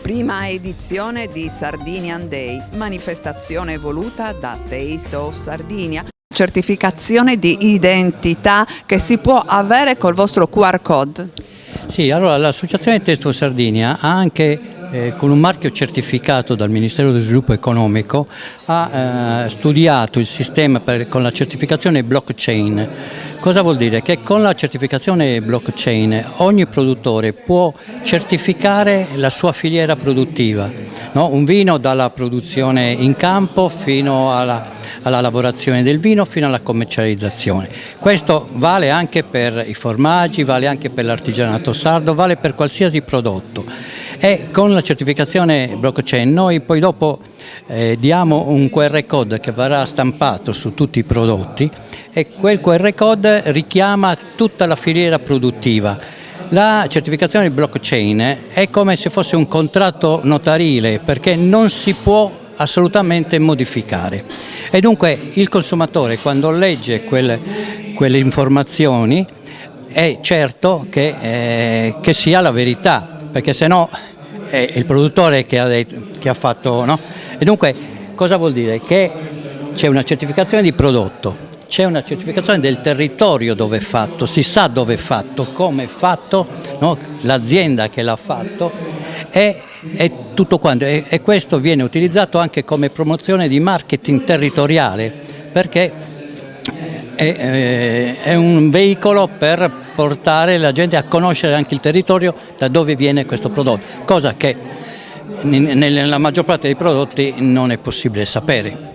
Prima edizione di Sardinian Day, manifestazione voluta da Taste of Sardinia. Certificazione di identità che si può avere col vostro QR code. Sì, allora l'associazione Taste of Sardinia ha anche con un marchio certificato dal Ministero dello Sviluppo Economico ha studiato il sistema con la certificazione blockchain. Cosa vuol dire? Che con la certificazione blockchain ogni produttore può certificare la sua filiera produttiva, no? Un vino dalla produzione in campo fino alla lavorazione del vino, fino alla commercializzazione. Questo vale anche per i formaggi, vale anche per l'artigianato sardo, vale per qualsiasi prodotto. E con la certificazione blockchain noi poi dopo diamo un QR code che verrà stampato su tutti i prodotti e quel QR code richiama tutta la filiera produttiva. La certificazione blockchain è come se fosse un contratto notarile perché non si può assolutamente modificare e dunque il consumatore quando legge quelle informazioni è certo che sia la verità, perché se no è il produttore che ha fatto, no? E dunque cosa vuol dire? Che c'è una certificazione di prodotto, c'è una certificazione del territorio dove è fatto, si sa dove è fatto, come è fatto, no? L'azienda che l'ha fatto e tutto quanto. E questo viene utilizzato anche come promozione di marketing territoriale perché è un veicolo per portare la gente a conoscere anche il territorio da dove viene questo prodotto, cosa che nella maggior parte dei prodotti non è possibile sapere.